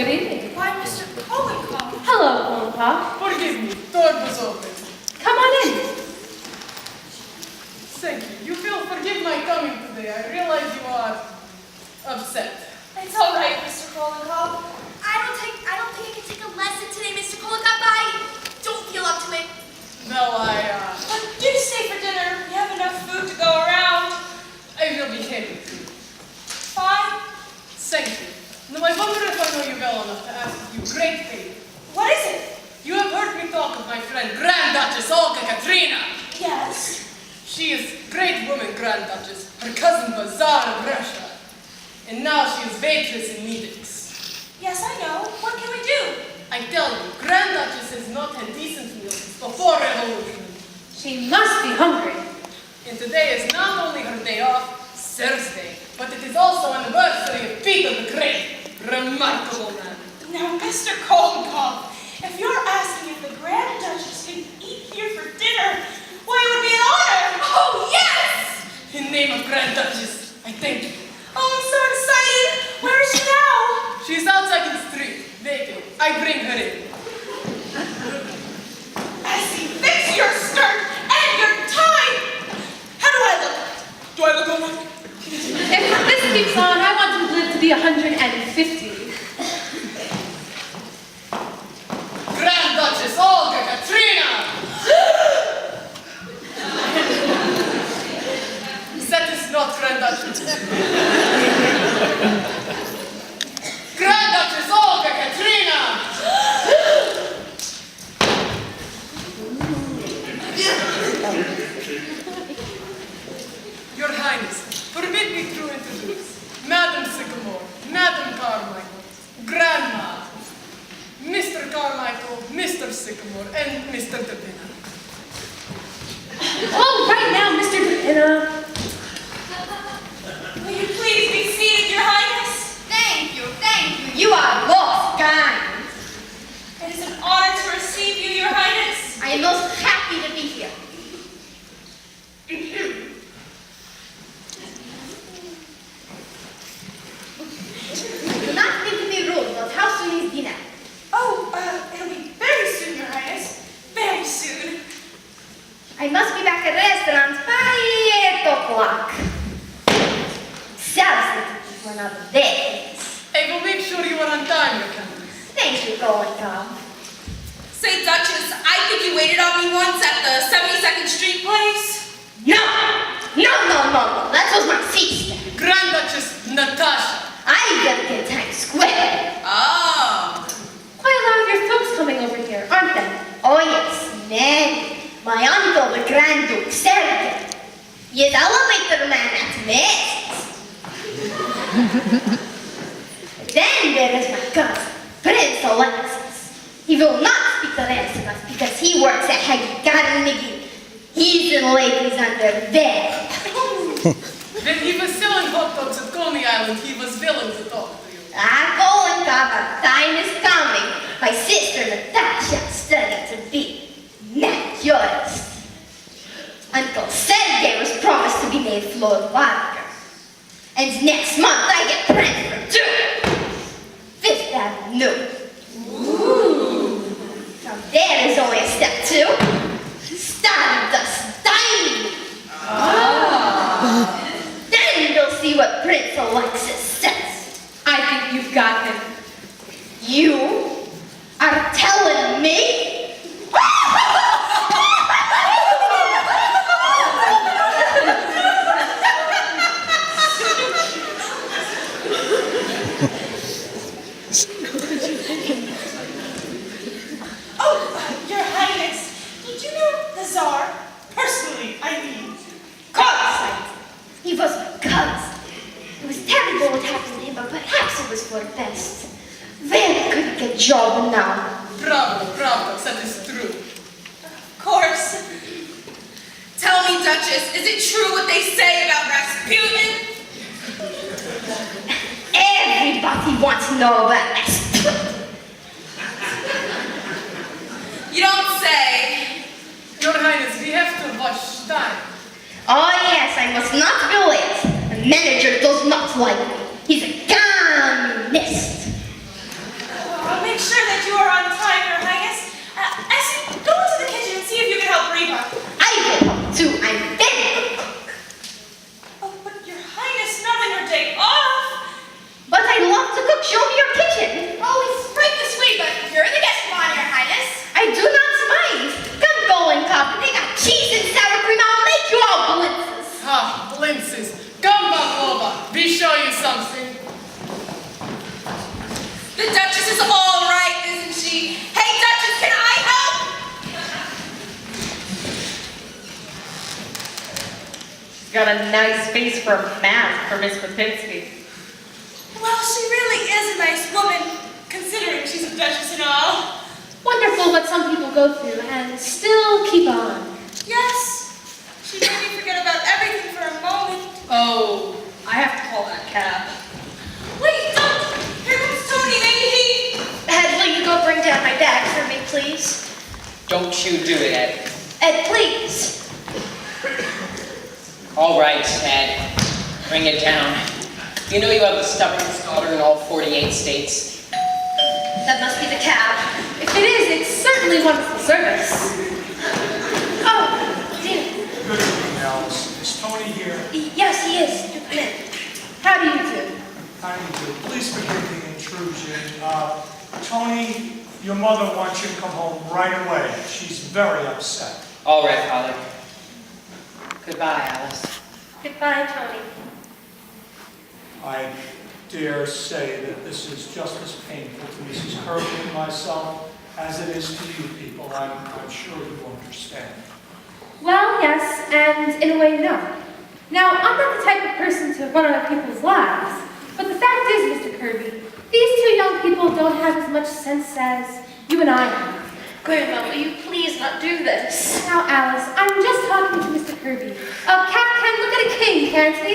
Good evening. Why, Mr. Polycop? Hello, Polycop. Forgive me, door was open. Come on in. Thank you. You will forgive my coming today. I realize you are upset. It's all right, Mr. Polycop. I don't think I can take a lesson today, Mr. Polycop. I don't feel up to it. Well, But do stay for dinner. We have enough food to go around. I will be happy to. Fine. Thank you. Now, I wonder if I know you well enough to ask you a great favor. What is it? You have heard me talk of my friend Grand Duchess Olga Katrina. Yes. She is great woman, Grand Duchess. Her cousin was Tsar of Russia. And now she is waitress in meetings. Yes, I know. What can we do? I tell you, Grand Duchess has not had decent meals since before Revolution. She must be hungry. And today is not only her day off, Thursday, but it is also anniversary of Peter the Great. Remarkable man. Now, Mr. Polycop, if you're asking if the Grand Duchess can eat here for dinner, why, it would be an honor. Oh, yes! In the name of Grand Duchess, I thank you. Oh, I'm so excited. Where is she now? She is outside in the street, waiting. I bring her in. Essie, fix your skirt and your tie. How do I look? Do I look all right? If this keeps on, I want to live to be 150. Grand Duchess Olga Katrina! That is not Grand Duchess. Grand Duchess Olga Katrina! Your Highness, permit me to introduce Madam Sycamore, Madam Carmichael, Grandma, Mr. Carmichael, Mr. Sycamore, and Mr. Depina. Oh, right now, Mr. Depina. Will you please be seated, Your Highness? Thank you, thank you. You are most kind. It is an honor to receive you, Your Highness. I am most happy to be here. Do not mean to be rude, but how soon is dinner? Oh, it'll be very soon, Your Highness. Very soon. I must be back at the restaurant by 8 o'clock. Seriously, for another day. I will make sure you are on time, Your Highness. Thank you, Polycop. Say, Duchess, I think you waited on me once at the 72nd Street place. No! That was my sister. Grand Duchess Natasha. I work in Times Square. Oh. Quite a lot of your folks coming over here, aren't they? Oh yes, many. My uncle, the Grand Duke Sergei. He is elevator man at Mass. Then there is my cousin, Prince Alexis. He will not speak the rest of us because he works at Carnegie. He's in ladies under there. When he was selling hot dogs at Coney Island, he was willing to talk to you. Polycop, our time is coming. My sister Natasha is studying to be manicurist. Uncle Sergei was promised to be made floor walker. And next month I get transferred to Fifth Avenue. Ooh. From there is only a step to Stardust Dining. Then you'll see what Prince Alexis says. I think you've got him. You are telling me? Oh, Your Highness, did you know the Tsar? Personally, I mean. Of course I did. He was my cousin. It was terrible what happened to him, but perhaps it was for the best. Where could he get a job now? Bravo, that is true. Of course. Tell me, Duchess, is it true what they say about Rasputin? Everybody wants to know about Rasputin. You don't say. Your Highness, we have to wash time. Oh yes, I must not be late. The manager does not like me. He's a communist. got a nice face for a mask for Miss Lipinski. Well, she really is a nice woman, considering she's a duchess and all. Wonderful what some people go through and still keep on. Yes, she made me forget about everything for a moment. Oh, I have to call that cab. Wait, don't! Here comes Tony, maybe he... Ed, will you go bring down my bag for me, please? Don't you do it, Ed. Ed, please. All right, Ed. Bring it down. You know you have the stubbornest daughter in all 48 states. That must be the cab. If it is, it's certainly wonderful service. Oh, dear. Good evening, Alice. Is Tony here? Yes, he is. Do come in. How do you do? How do you do? Please forgive the intrusion. Tony, your mother wants you to come home right away. She's very upset. All right, Father. Goodbye, Alice. Goodbye, Tony. I dare say that this is just as painful to Mrs. Kirby and myself as it is to you people. I'm sure you understand. Well, yes, and in a way, no. Now, I'm not the type of person to run other people's lives, but the fact is, Mr. Kirby, these two young people don't have as much sense as you and I have. Grandma, will you please not do this? Now, Alice, I'm just talking to Mr. Kirby. A cat can look at a king, can't he?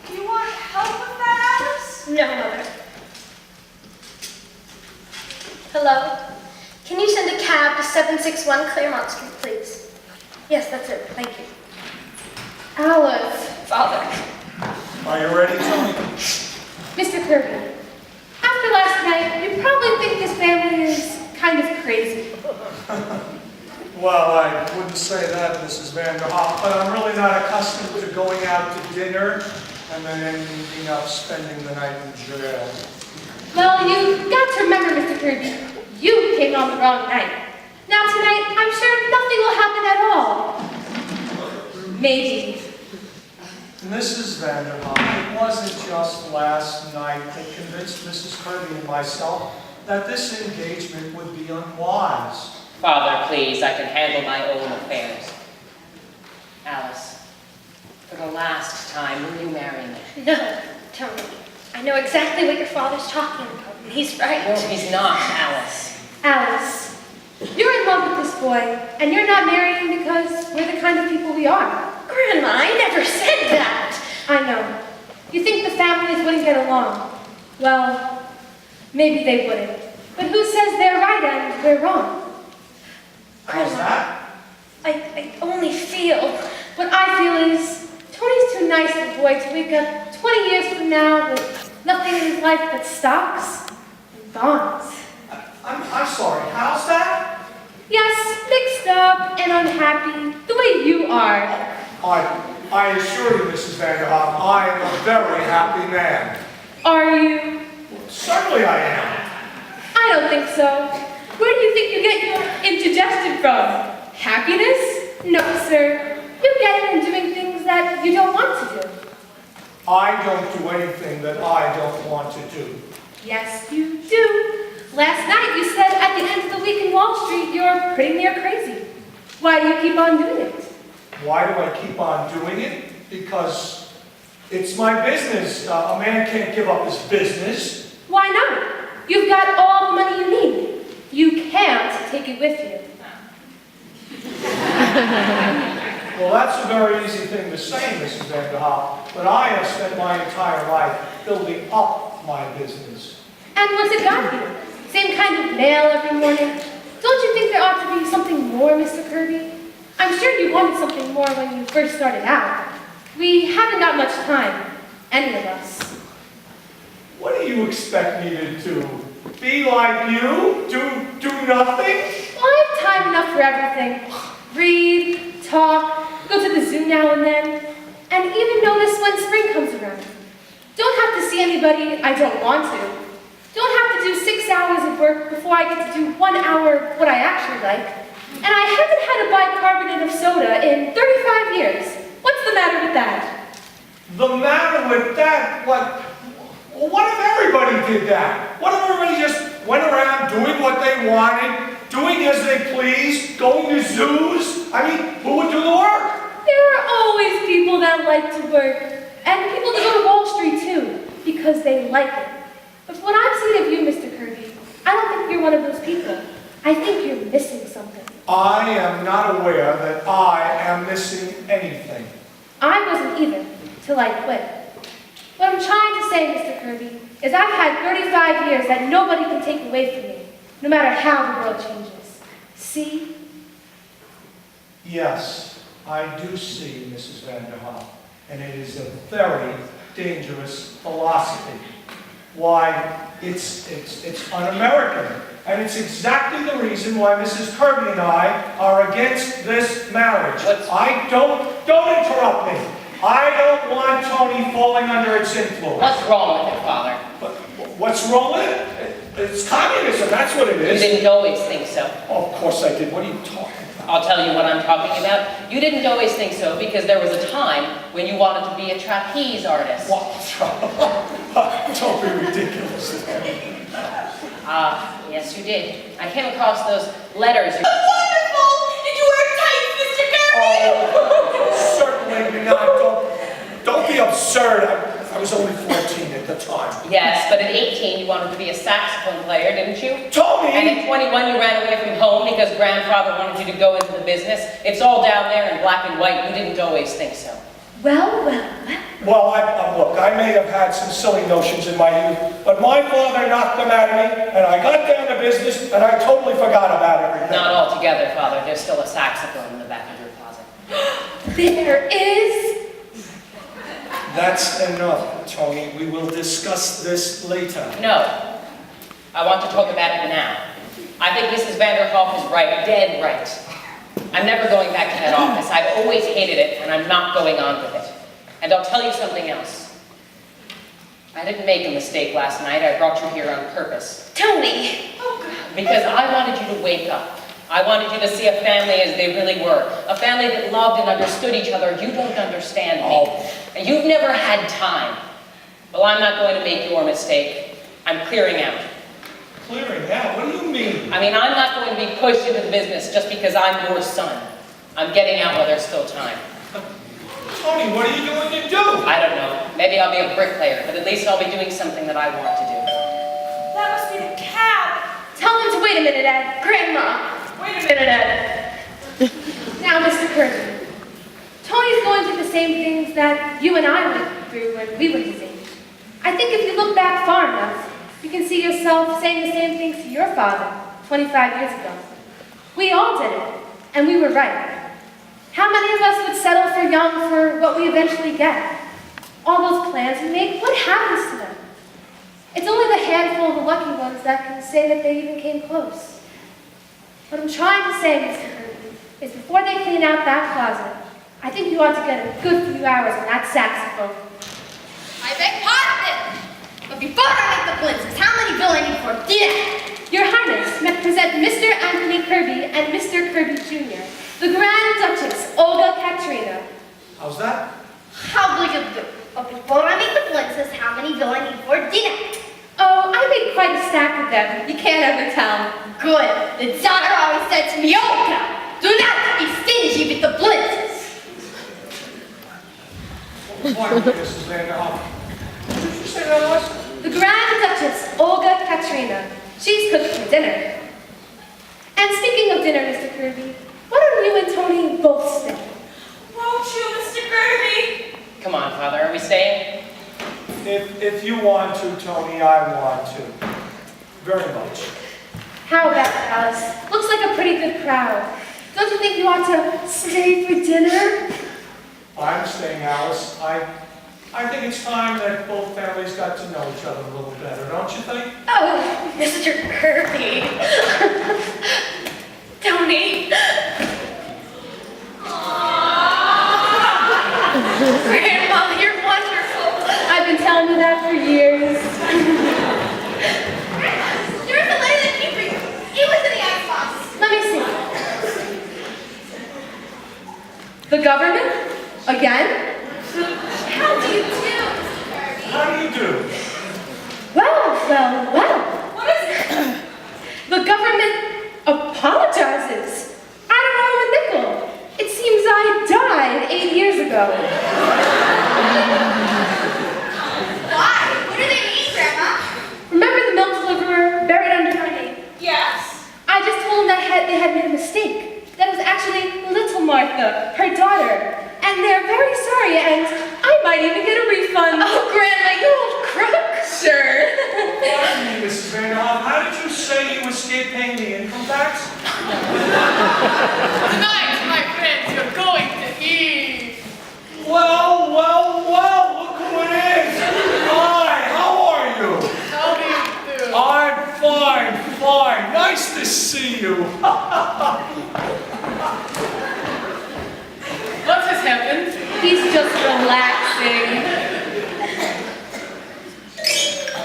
Do you want help with that, Alice? No, Mother. Hello? Can you send a cab to 761 Claremont Street, please? Yes, that's it. Thank you. Alice. Father. Are you ready, Tony? Mr. Kirby, after last night, you probably think this family is kind of crazy. Well, I wouldn't say that, Mrs. Vanderhoff, but I'm really not accustomed to going out to dinner and then ending up spending the night in jail. Well, you've got to remember, Mr. Kirby, you came on the wrong night. Now tonight, I'm sure nothing will happen at all. Maybe. Mrs. Vanderhoff, it wasn't just last night that convinced Mrs. Kirby and myself that this engagement would be unwise. Father, please, I can handle my own affairs. Alice, for the last time, will you marry me? No, Tony. I know exactly what your father's talking about, and he's right. No, he's not, Alice. Alice, you're in love with this boy, and you're not marrying because we're the kind of people we are. Grandma, I never said that. I know. You think the families wouldn't get along. Well, maybe they wouldn't. But who says they're right and we're wrong? How's that? I only feel. What I feel is Tony's too nice a boy to wake up 20 years from now with nothing in his life but stocks and bonds. I'm sorry, how's that? Yes, mixed up and unhappy, the way you are. I assure you, Mrs. Vanderhoff, I am a very happy man. Are you? Certainly I am. I don't think so. Where do you think you get your indigestion from? Happiness? No, sir. You get it in doing things that you don't want to do. I don't do anything that I don't want to do. Yes, you do. Last night you said at the end of the week in Wall Street you're pretty near crazy. Why do you keep on doing it? Why do I keep on doing it? Because it's my business. A man can't give up his business. Why not? You've got all the money you need. You can't take it with you. Well, that's a very easy thing to say, Mrs. Vanderhoff, but I have spent my entire life building up my business. And what's it got you? Same kind of mail every morning? Don't you think there ought to be something more, Mr. Kirby? I'm sure you wanted something more when you first started out. We haven't got much time, any of us. What do you expect me to do? Be like you? Do nothing? Well, I have time enough for everything. Read, talk, go to the zoo now and then, and even notice when spring comes around. Don't have to see anybody I don't want to. Don't have to do 6 hours of work before I get to do 1 hour of what I actually like. And I haven't had a bicarbonate of soda in 35 years. What's the matter with that? The matter with that? What if everybody did that? What if everybody just went around doing what they wanted, doing as they pleased, going to zoos, I mean, who would do the work? There are always people that like to work, and people that go to Wall Street too, because they like it. But from what I've seen of you, Mr. Kirby, I don't think you're one of those people. I think you're missing something. I am not aware that I am missing anything. I wasn't either, till I quit. What I'm trying to say, Mr. Kirby, is I've had 35 years that nobody can take away from me, no matter how the world changes. See? Yes, I do see, Mrs. Vanderhoff, and it is a very dangerous philosophy. Why, it's un-American, and it's exactly the reason why Mrs. Kirby and I are against this marriage. Don't interrupt me. I don't want Tony falling under its influence. What's wrong with it, Father? What's wrong with it? It's communism, that's what it You is. didn't always think so. Oh, of course I did. What are you talking about? I'll tell you what I'm talking about. You didn't always think so because there was a time when you wanted to be a trapeze artist. What? Don't be ridiculous. Yes you did. I came across those letters. Wonderful! Did you wear tights, Mr. Kirby? Oh, certainly not. Don't be absurd. I was only 14 at the time. Yes, but at 18 you wanted to be a saxophone player, didn't you? Tony! And at 21 you ran away from home because grandfather wanted you to go into the business. It's all down there in black and white. You didn't always think so. Well. Well, look, I may have had some silly notions in my youth, but my father knocked them out of me, and I got down to business, and I totally forgot about everything. Not altogether, Father. There's still a saxophone in the back of your closet. There is. That's enough, Tony. We will discuss this later. No. I want to talk about it now. I think Mrs. Vanderhoff is right, dead right. I'm never going back to that office. I've always hated it, and I'm not going on with it. And I'll tell you something else. I didn't make a mistake last night. I brought you here on purpose. Tony! Because I wanted you to wake up. I wanted you to see a family as they really were. A family that loved and understood each other. You don't understand me. And you've never had time. Well, I'm not going to make your mistake. I'm clearing out. Clearing out? What do you mean? I mean, I'm not going to be pushed into the business just because I'm your son. I'm getting out while there's still time. Tony, what are you going to do? I don't know. Maybe I'll be a bricklayer, but at least I'll be doing something that I want to do. That must be the cab. Tell him to wait a minute, Ed. Grandma. Wait a minute, Ed. Now, Mr. Kirby, Tony's going through the same things that you and I went through when we were his age. I think if you look back far enough, you can see yourself saying the same things to your father 25 years ago. We all did it, and we were right. How many of us would settle for young for what we eventually get? All those plans we make, what happens to them? It's only the handful of the lucky ones that can say that they even came close. What I'm trying to say, Mr. Kirby, is before they clean out that closet, I think you ought to get a good few hours on that saxophone. I beg pardon! But before I make the blitzes, how many bill I need for dinner? Your Highness, may I present Mr. Anthony Kirby and Mr. Kirby Jr., the Grand Duchess, Olga Katrina. How's that? How will you do? But before I make the blitzes, how many bill I need for dinner? Oh, I made quite a stack of them. You can't ever tell. Good. The daughter always said to me, Olga, do not be stingy with the blitzes. What, Mrs. Vanderhoff? What did you say that was? The Grand Duchess, Olga Katrina. She's cooked for dinner. And speaking of dinner, Mr. Kirby, why don't you and Tony both stay? Won't you, Mr. Kirby? Come on, Father. Are we staying? If you want to, Tony, I want to. Very much. How about it, Alice? Looks like a pretty good crowd. Don't you think you ought to stay for dinner? I'm staying, Alice. I think it's time that both families got to know each other a little better, don't you think? Oh, Mr. Kirby. Tony. Grandma, you're wonderful. I've been telling you that for years. There's a letter that came for you. It was in the icebox. Let me see. The government? Again? How do you do, Mr. Kirby? How do you do? Well. What is it? The government apologizes. I don't owe him a nickel. escape paying the income tax? Tonight, my friends, you're going to eat. Well, look who it is! Hi, how are you? How do you do? I'm fine. Nice to see you. What has happened? He's just relaxing.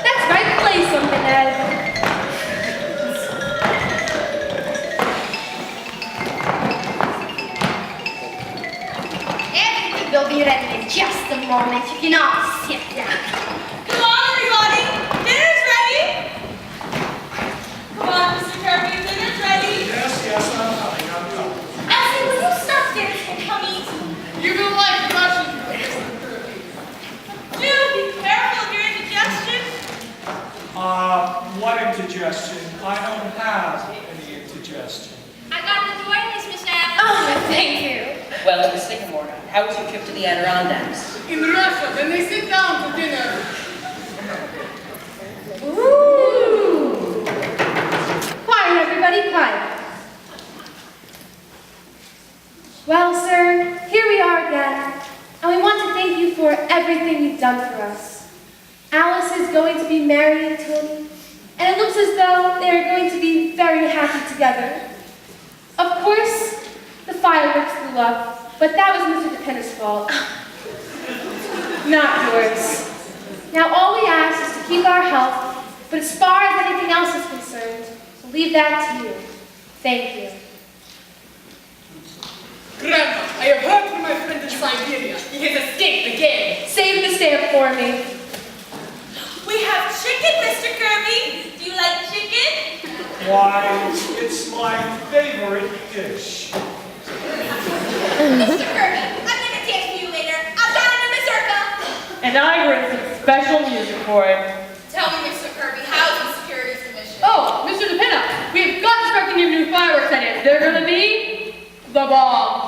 That's right, play something, Ed. Everything will be ready in just a moment. You can all sit down. Come on, everybody. Dinner's ready. Come on, Mr. Kirby. Dinner's ready. Yes, I'm coming. Elsie, will you stop dancing and come eat? You will like Russian. Do be careful of your indigestion. What indigestion? I don't have any indigestion. I got the door, Miss Apple. Oh, thank you. Well, Miss Sycamore, how was your trip to the Adirondacks? In Russia, when they sit down to dinner, Ooh! Quiet, everybody, quiet. Well, sir, here we are again, and we want to thank you for everything you've done for us. Alice is going to be married to him, and it looks as though they are going to be very happy together. Of course, the fireworks blew up, but that was Mr. DePenna's fault, not yours. Now, all we ask is to keep our health, but as far as anything else is concerned, we'll leave that to you. Thank you. Grandma, I have heard from my friend in Siberia. He has escaped again. Save the stamp for me. We have chicken, Mr. Kirby. Do you like chicken? Why, it's my favorite dish. Mr. Kirby, I'm gonna dance for you later. I've got it in the circle. And I wrote some special music for it. Tell me, Mr. Kirby, how's the security submission? Oh, Mr. DePenna, we've got to start the new fireworks edits. They're gonna be the bomb.